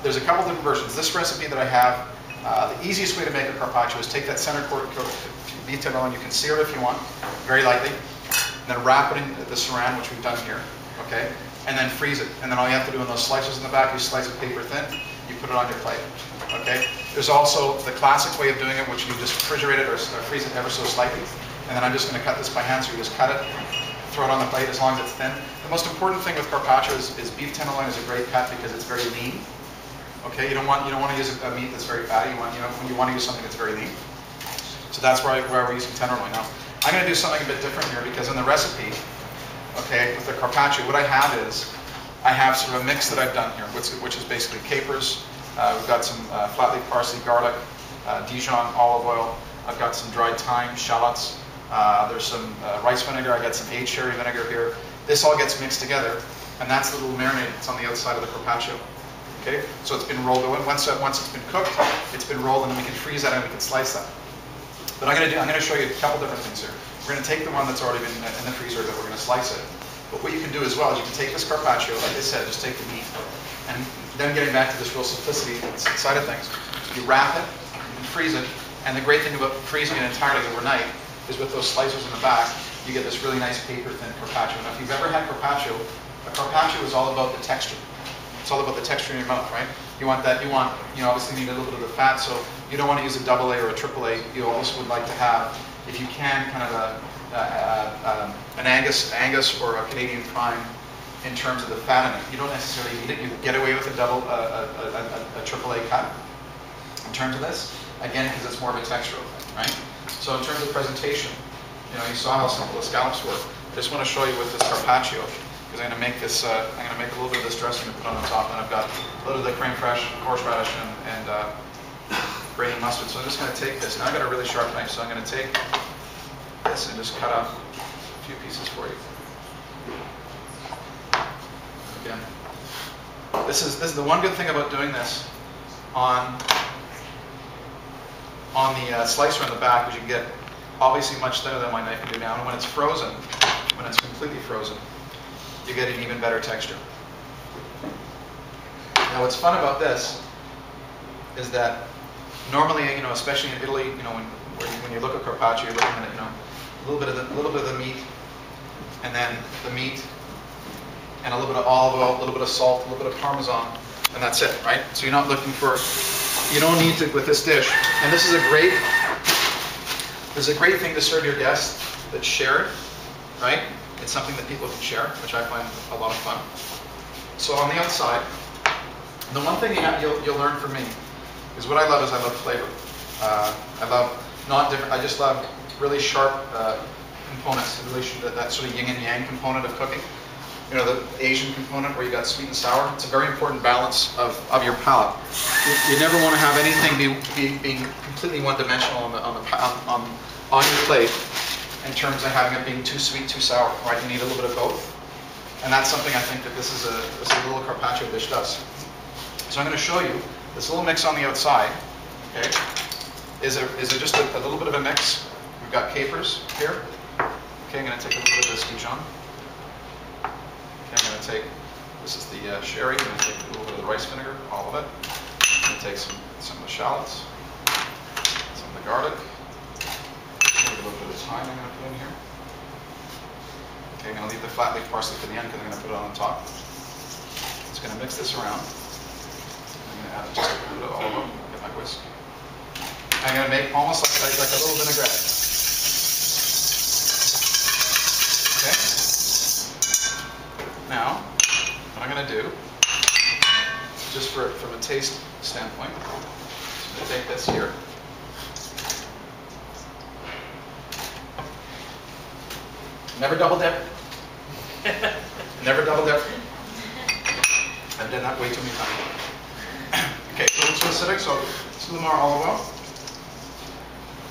There's a couple different versions. This recipe that I have, the easiest way to make a carpaccio is take that center coat beef tenderloin. You can sear it if you want, very lightly, and then wrap it in the saran, which we've done here, okay? And then freeze it. And then all you have to do in those slices in the back, you slice it paper thin, you put it on your plate, okay? There's also the classic way of doing it, which you just refrigerate it or freeze it ever so slightly. And then I'm just going to cut this by hand, so you just cut it, throw it on the plate as long as it's thin. The most important thing with carpaccio is beef tenderloin is a great cut because it's very lean. Okay, you don't want to use a meat that's very fatty. You want to use something that's very lean. So that's why we're using tenderloin. Now, I'm going to do something a bit different here because in the recipe, okay, with the carpaccio, what I have is I have sort of a mix that I've done here, which is basically capers. We've got some flat leaf parsley, garlic, Dijon olive oil. I've got some dried thyme, shallots. There's some rice vinegar. I've got some aged sherry vinegar here. This all gets mixed together, and that's the little marinade that's on the outside of the carpaccio. Okay, so it's been rolled away. Once it's been cooked, it's been rolled, and then we can freeze that and we can slice that. But I'm going to show you a couple different things here. We're going to take the one that's already been in the freezer, that we're going to slice it. But what you can do as well is you can take this carpaccio, like I said, just take the meat, and then getting back to this real simplicity side of things, you wrap it, you can freeze it, and the great thing about freezing it entirely overnight is with those slicers in the back, you get this really nice paper-thin carpaccio. Now, if you've ever had carpaccio, a carpaccio is all about the texture. It's all about the texture in your mouth, right? You obviously need a little bit of the fat, so you don't want to use a double A or a triple A. You also would like to have, if you can, kind of an Angus or a Canadian prime in terms of the fat in it. You don't necessarily need it. You can get away with a triple A cut in terms of this, again, because it's more of a textural thing, right? So in terms of presentation, you saw how simple the scallops were. I just want to show you with this carpaccio, because I'm going to make this. I'm going to make a little bit of this dressing to put on the top, and I've got a little bit of the creme fraiche, horseradish, and grainy mustard. So I'm just going to take this. Now I've got a really sharp knife, so I'm going to take this and just cut up a few pieces for you. Again, this is the one good thing about doing this on the slicer on the back, is you can get obviously much thinner than my knife can do now. And when it's frozen, when it's completely frozen, you get an even better texture. Now, what's fun about this is that normally, especially in Italy, when you look at carpaccio, you're looking at a little bit of the meat, and then the meat, and a little bit of olive oil, a little bit of salt, a little bit of Parmesan, and that's it, right? So you're not looking for. You don't need to with this dish, and this is a great thing to serve your guests that's shared, right? It's something that people can share, which I find a lot of fun. So on the outside, the one thing you'll learn from me is what I love flavor. I love not different. I just love really sharp components. That sort of yin and yang component of cooking. The Asian component where you got sweet and sour. It's a very important balance of your palate. You never want to have anything being completely one-dimensional on your plate in terms of having it being too sweet, too sour. Right? You need a little bit of both, and that's something I think that this little carpaccio dish does. So I'm going to show you this little mix on the outside. Okay, is just a little bit of a mix. We've got capers here. Okay, I'm going to take a little bit of this Dijon. I'm going to take, this is the sherry, I'm going to take a little bit of the rice vinegar, all of it. I'm going to take some of the shallots, some of the garlic, maybe a little bit of thyme I'm going to put in here. Okay, I'm going to leave the flat leaf parsley for the end because I'm going to put it on the top. Just going to mix this around. I'm going to add just a little bit of olive oil, get my whisk. I'm going to make almost like a little vinaigrette. Okay? Now, what I'm going to do, just from a taste standpoint, I'm going to take this here. Never double dip. Never double dip. I've done that way too many times. Okay, so it's acidic, so it's a little more olive oil.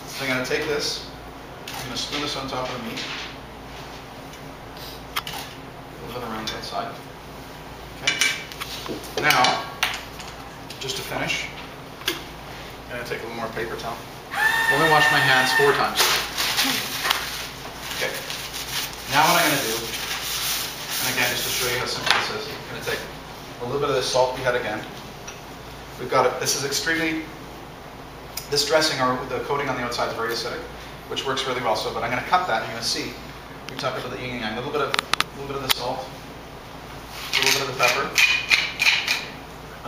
So I'm going to take this, I'm going to spoon this on top of the meat. Around the outside. Okay. Now, just to finish, I'm going to take a little more paper towel. I'm going to wash my hands 4 times. Okay. Now what I'm going to do, and again, just to show you how simple this is, I'm going to take a little bit of this salt we had again. We've got it. This is extremely, this dressing or the coating on the outside is very acidic, which works really well. So, but I'm going to cut that, and you're going to see. We talked about the yin and yang. A little bit of the salt, a little bit of the pepper.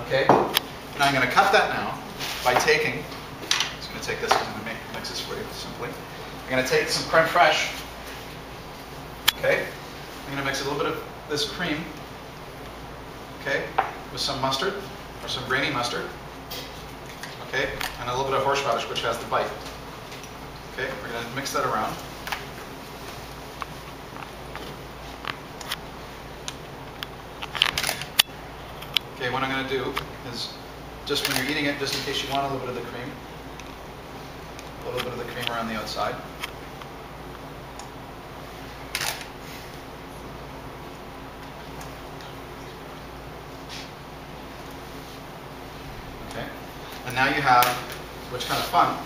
Okay. Now I'm going to cut that now by taking. I'm just going to take this because I'm going to mix this for you simply. I'm going to take some creme fraiche. Okay. I'm going to mix a little bit of this cream. Okay, with some mustard or some grainy mustard. Okay, and a little bit of horseradish, which has the bite. Okay, we're going to mix that around. Okay, what I'm going to do is, just when you're eating it, just in case you want a little bit of the cream, a little bit of the cream around the outside. Okay, and now you have, which is kind of fun,